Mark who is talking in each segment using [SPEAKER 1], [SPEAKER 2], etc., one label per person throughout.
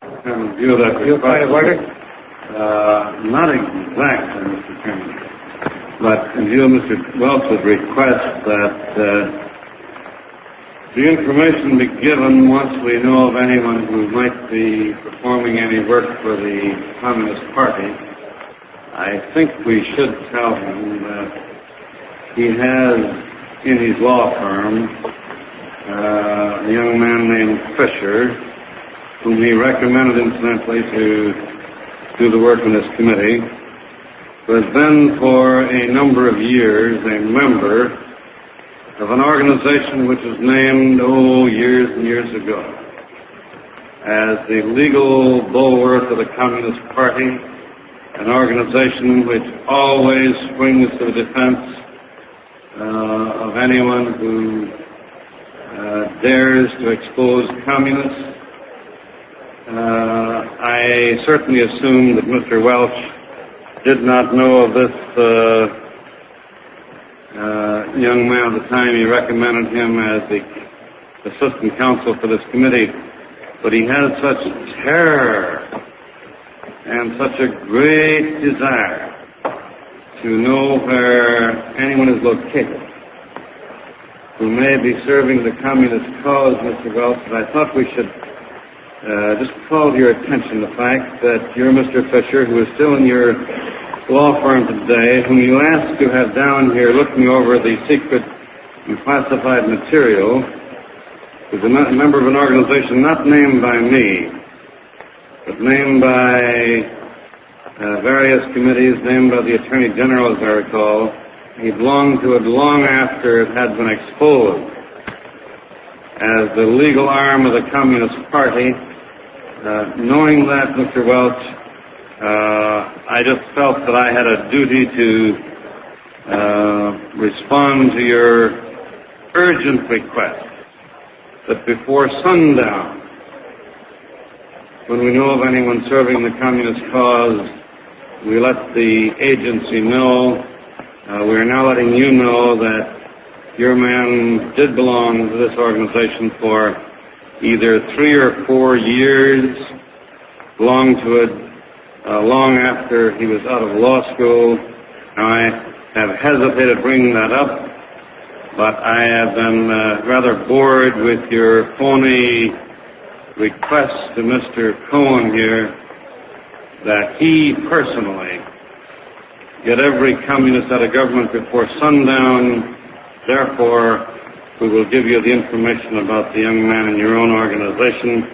[SPEAKER 1] In view of that request, not exactly, Mr. Chairman, but in view of Mr. Welch's request that the information be given once we know of anyone who might be performing any work for the Communist Party, I think we should tell him that he has in his law firm a young man named Fisher, whom he recommended incidentally to do the work in this committee, who has been for a number of years a member of an organization which was named, years and years ago, as the legal bulwark of the Communist Party, an organization which always springs to the defense of anyone who dares to expose communists. I certainly assume that Mr. Welch did not know of this young man at the time he recommended him as the assistant counsel for this committee, but he has such terror and such a great desire to know where anyone is located who may be serving the communist cause, Mr. Welch, that I thought we should just call to your attention the fact that you're Mr. Fisher, who is still in your law firm today, whom you asked to have down here looking over the secret and classified material, is a member of an organization not named by me, but named by various committees, named by the Attorney General, as I recall. He belonged to it long after it had been exposed as the legal arm of the Communist Party. Knowing that, Mr. Welch, I just felt that I had a duty to respond to your urgent request that before sundown, when we know of anyone serving the communist cause, we let the agency know. We are now letting you know that your man did belong to this organization for either 3 or 4 years, belonged to it long after he was out of law school. Now, I have hesitated bringing that up, but I have been rather bored with your phony request to Mr. Cohen here that he personally get every communist out of government before sundown. Therefore, we will give you the information about the young man in your own organization.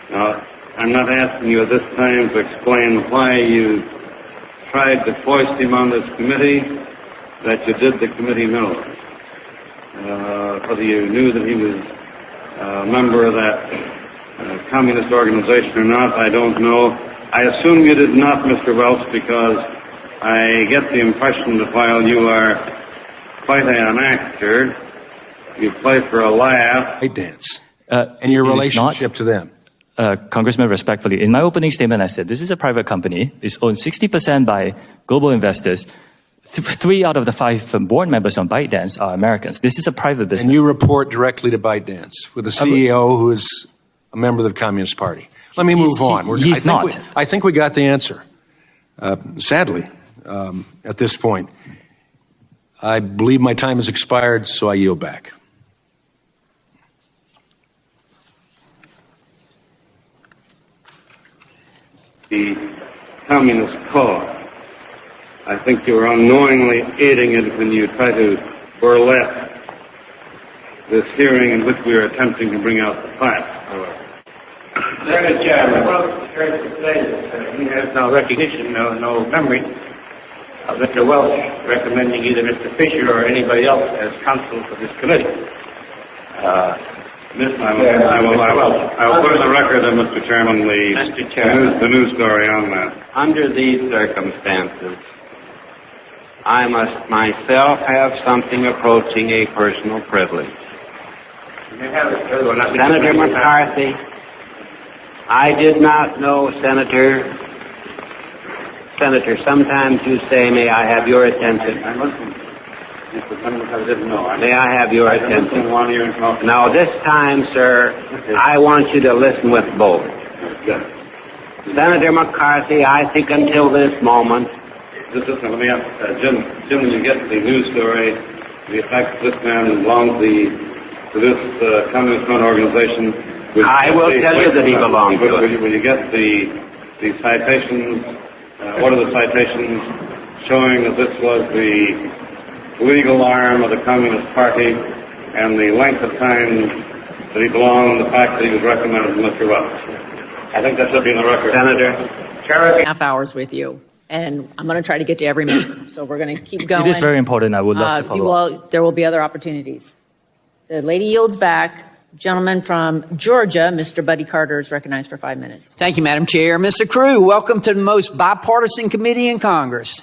[SPEAKER 1] Now, I'm not asking you at this time to explain why you tried to foist him on this committee. That you did, the committee knows. Whether you knew that he was a member of that communist organization or not, I don't know. I assume you did not, Mr. Welch, because I get the impression that while you are quite an actor, you play for a laugh.
[SPEAKER 2] Dance. And your relationship to them.
[SPEAKER 3] Congressman, respectfully, in my opening statement, I said this is a private company. It's owned 60% by global investors. 3 out of the 5 board members on ByteDance are Americans. This is a private business.
[SPEAKER 2] And you report directly to ByteDance with the CEO who is a member of the Communist Party. Let me move on.
[SPEAKER 3] He's not.
[SPEAKER 2] I think we got the answer. Sadly, at this point, I believe my time has expired, so I yield back.
[SPEAKER 1] The communist cause. I think you were unknowingly aiding it when you try to burlesque this hearing in which we are attempting to bring out the facts, however.
[SPEAKER 4] Mr. Chairman, well, it's fair to say that he has no recognition, no memory of Mr. Welch recommending either Mr. Fisher or anybody else as counsel for this committee.
[SPEAKER 1] I will put in the record, Mr. Chairman, the news story on that.
[SPEAKER 4] Under these circumstances, I must myself have something approaching a personal privilege. Senator McCarthy, I did not know, Senator, sometimes you say, may I have your attention? May I have your attention? Now, this time, sir, I want you to listen with both. Senator McCarthy, I think until this moment,
[SPEAKER 1] Let me ask, Jim, when you get the news story, the fact that this man belongs to this communist-run organization,
[SPEAKER 4] I will tell you that he belongs to it.
[SPEAKER 1] Will you get the citations, what are the citations showing that this was the legal arm of the Communist Party and the length of time that he belonged, the fact that he was recommended to Mr. Welch? I think that should be in the record.
[SPEAKER 4] Senator Cherokee.
[SPEAKER 5] Half hours with you, and I'm going to try to get to every member. So we're going to keep going.
[SPEAKER 3] It is very important. I would love to follow up.
[SPEAKER 5] There will be other opportunities. The lady yields back. Gentleman from Georgia, Mr. Buddy Carter, is recognized for 5 minutes.
[SPEAKER 6] Thank you, Madam Chair. Mr. Crew, welcome to the most bipartisan committee in Congress.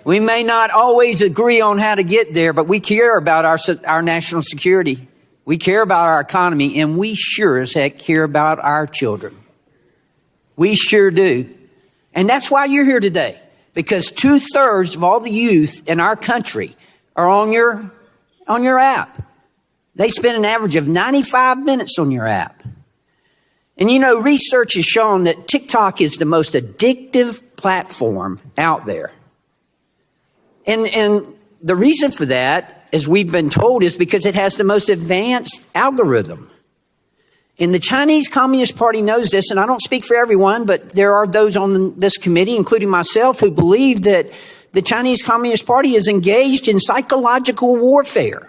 [SPEAKER 6] We may not always agree on how to get there, but we care about our national security. We care about our economy, and we sure as heck care about our children. We sure do. And that's why you're here today, because 2/3 of all the youth in our country are on your app. They spend an average of 95 minutes on your app. And you know, research has shown that TikTok is the most addictive platform out there. And the reason for that, as we've been told, is because it has the most advanced algorithm. And the Chinese Communist Party knows this, and I don't speak for everyone, but there are those on this committee, including myself, who believe that the Chinese Communist Party is engaged in psychological warfare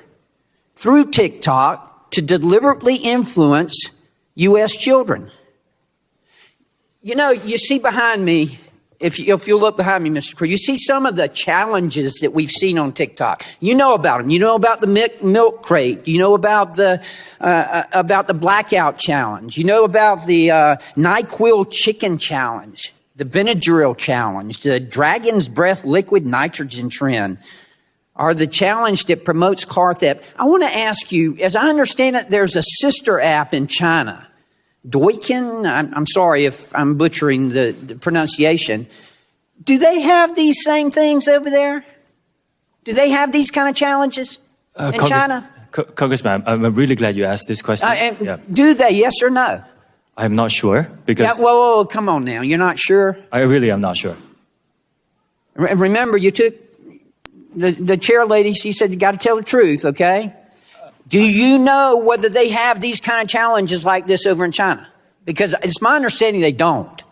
[SPEAKER 6] through TikTok to deliberately influence U.S. children. You know, you see behind me, if you look behind me, Mr. Crew, you see some of the challenges that we've seen on TikTok. You know about them. You know about the milk crate. You know about the blackout challenge. You know about the NyQuil chicken challenge, the Benadryl challenge, the Dragon's Breath liquid nitrogen trend, or the challenge that promotes car theft. I want to ask you, as I understand it, there's a sister app in China, Douyin. I'm sorry if I'm butchering the pronunciation. Do they have these same things over there? Do they have these kind of challenges in China?
[SPEAKER 3] Congressman, I'm really glad you asked this question.
[SPEAKER 6] Do they, yes or no?
[SPEAKER 3] I'm not sure because...
[SPEAKER 6] Yeah, whoa, come on now. You're not sure?
[SPEAKER 3] I really am not sure.
[SPEAKER 6] Remember, you took the chair lady, she said you got to tell the truth, okay? Do you know whether they have these kind of challenges like this over in China? Because it's my understanding they don't.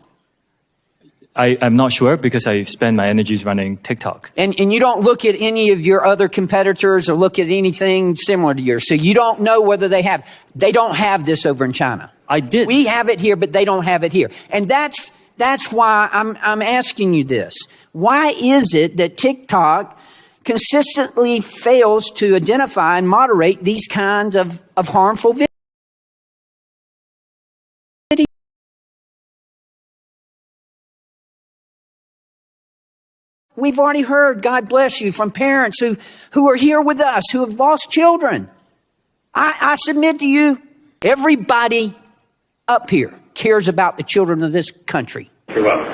[SPEAKER 3] I'm not sure because I spend my energies running TikTok.
[SPEAKER 6] And you don't look at any of your other competitors or look at anything similar to yours. So you don't know whether they don't have this over in China.
[SPEAKER 3] I did.
[SPEAKER 6] We have it here, but they don't have it here. And that's why I'm asking you this. Why is it that TikTok consistently fails to identify and moderate these kinds of harmful videos? We've already heard, God bless you, from parents who are here with us, who have lost children. I submit to you, everybody up here cares about the children of this country.
[SPEAKER 1] You're welcome.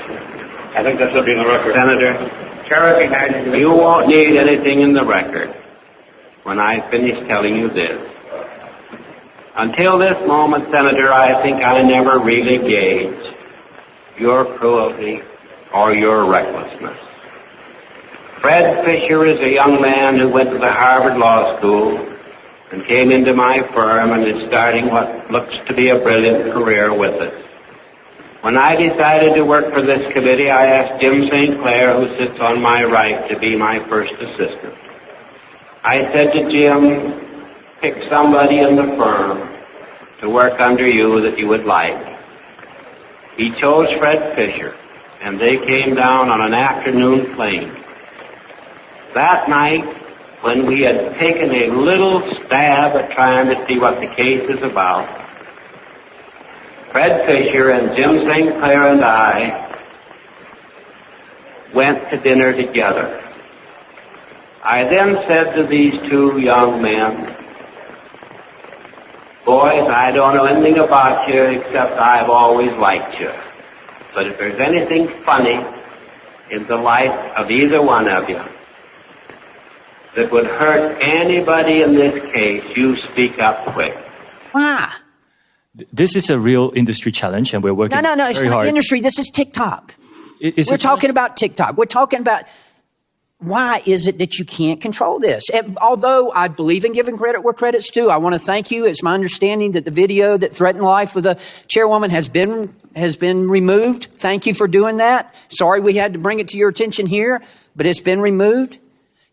[SPEAKER 1] I think that should be in the record.
[SPEAKER 4] Senator Cherokee, you won't need anything in the record when I finish telling you this. Until this moment, Senator, I think I never really gauged your cruelty or your recklessness. Fred Fisher is a young man who went to the Harvard Law School and came into my firm and is starting what looks to be a brilliant career with us. When I decided to work for this committee, I asked Jim St. Clair, who sits on my right, to be my first assistant. I said to Jim, pick somebody in the firm to work under you that you would like. He chose Fred Fisher, and they came down on an afternoon plane. That night, when we had taken a little stab at trying to see what the case is about, Fred Fisher and Jim St. Clair and I went to dinner together. I then said to these two young men, boys, I don't know anything about you except I've always liked you. But if there's anything funny in the life of either one of you that would hurt anybody in this case, you speak up quick.
[SPEAKER 6] Why?
[SPEAKER 3] This is a real industry challenge, and we're working
[SPEAKER 6] No, it's
[SPEAKER 3] very
[SPEAKER 6] not
[SPEAKER 3] hard.
[SPEAKER 6] industry. This is TikTok.
[SPEAKER 3] It's
[SPEAKER 6] We're
[SPEAKER 3] a challenge.
[SPEAKER 6] talking about TikTok. We're talking about why is it that you can't control this? And although I believe in giving credit where credit's due, I want to thank you. It's my understanding that the video that threatened life of the chairwoman has been removed. Thank you for doing that. Sorry we had to bring it to your attention here, but it's been removed.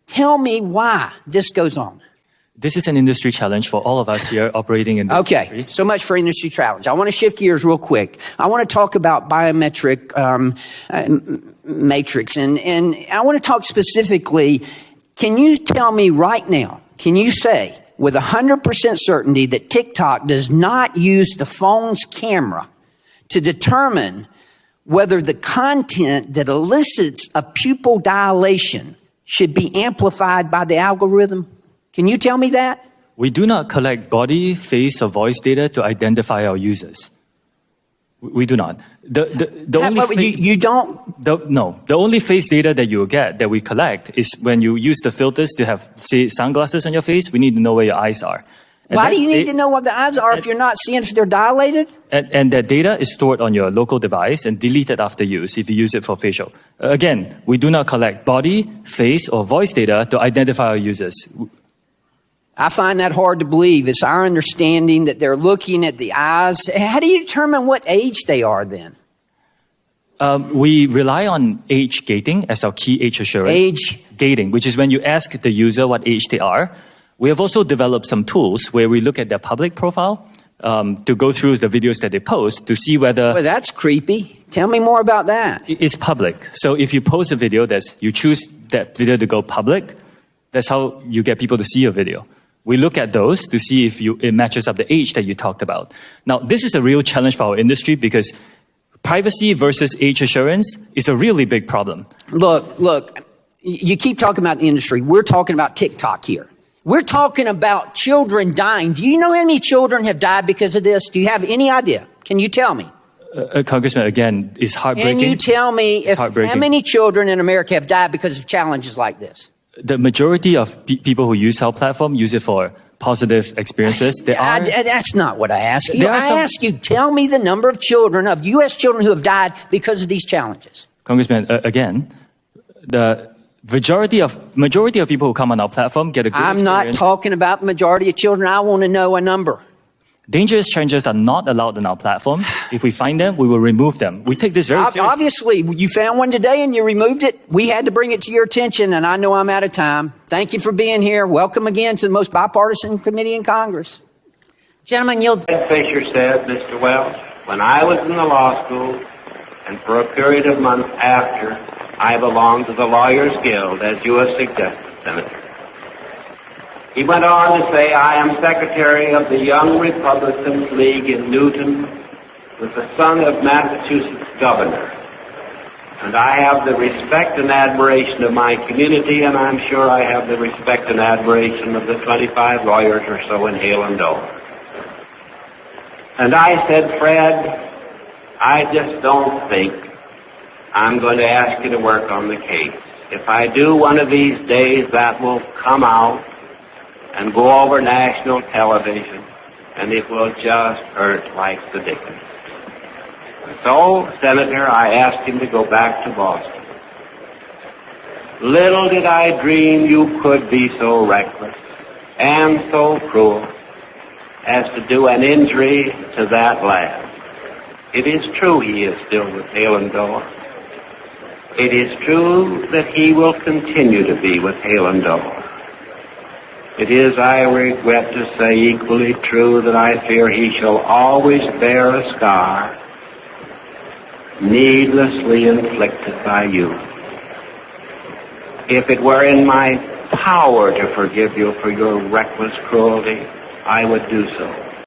[SPEAKER 6] Tell me why this goes on.
[SPEAKER 3] This is an industry challenge for all of us here operating in this
[SPEAKER 6] Okay,
[SPEAKER 3] country.
[SPEAKER 6] so much for industry challenge. I want to shift gears real quick. I want to talk about biometric matrix, and I want to talk specifically. Can you tell me right now, can you say with 100% certainty that TikTok does not use the phone's camera to determine whether the content that elicits a pupil dilation should be amplified by the algorithm? Can you tell me that?
[SPEAKER 3] We do not collect body, face, or voice data to identify our users. We do not. The only face data that you will get, that we collect, is when you use the filters to have, say, sunglasses on your face. We need to know where your eyes are. And
[SPEAKER 6] Why do you need to know what the eyes are if you're not seeing if they're dilated?
[SPEAKER 3] And that data is stored on your local device and deleted after use if you use it for facial. Again, we do not collect body, face, or voice data to identify our users.
[SPEAKER 6] I find that hard to believe. It's our understanding that they're looking at the eyes. How do you determine what age they are then?
[SPEAKER 3] We rely on age gating as our key age assurance.
[SPEAKER 6] Age
[SPEAKER 3] gating, which is when you ask the user what age they are. We have also developed some tools where we look at their public profile to go through the videos that they post to see whether...
[SPEAKER 6] Well, that's creepy. Tell me more about that.
[SPEAKER 3] It's public. So if you post a video, you choose that video to go public, that's how you get people to see your video. We look at those to see if it matches up the age that you talked about. Now, this is a real challenge for our industry because privacy versus age assurance is a really big problem.
[SPEAKER 6] Look, you keep talking about the industry. We're talking about TikTok here. We're talking about children dying. Do you know how many children have died because of this? Do you have any idea? Can you tell me?
[SPEAKER 3] Congressman, again, it's heartbreaking.
[SPEAKER 6] Can you tell me how many children in America have died because of challenges like this?
[SPEAKER 3] The majority of people who use our platform use it for positive experiences.
[SPEAKER 6] That's not what I asked you. I asked you, tell me the number of children, of U.S. children who have died because of these challenges.
[SPEAKER 3] Congressman, again, the majority of people who come on our platform get a good experience.
[SPEAKER 6] I'm not talking about the majority of children. I want to know a number.
[SPEAKER 3] Dangerous strangers are not allowed on our platform. If we find them, we will remove them. We take this very seriously.
[SPEAKER 6] Obviously, you found one today and you removed it. We had to bring it to your attention, and I know I'm out of time. Thank you for being here. Welcome again to the most bipartisan committee in Congress.
[SPEAKER 5] Gentleman yields.
[SPEAKER 4] Fisher said, Mr. Welch, when I was in the law school, and for a period of months after, I belonged to the Lawyers Guild, as you have suggested, Senator. He went on to say, I am secretary of the Young Republicans League in Newton, with the son of Massachusetts governor. And I have the respect and admiration of my community, and I'm sure I have the respect and admiration of the 25 lawyers or so in Hale and Dover. And I said, Fred, I just don't think I'm going to ask you to work on the case. If I do one of these days, that will come out and go over national television, and it will just hurt like the dickens. So, Senator, I asked him to go back to Boston. Little did I dream you could be so reckless and so cruel as to do an injury to that lad. It is true he is still with Hale and Dover. It is true that he will continue to be with Hale and Dover. It is, I regret to say, equally true that I fear he shall always bear a scar needlessly inflicted by you. If it were in my power to forgive you for your reckless cruelty, I would do so.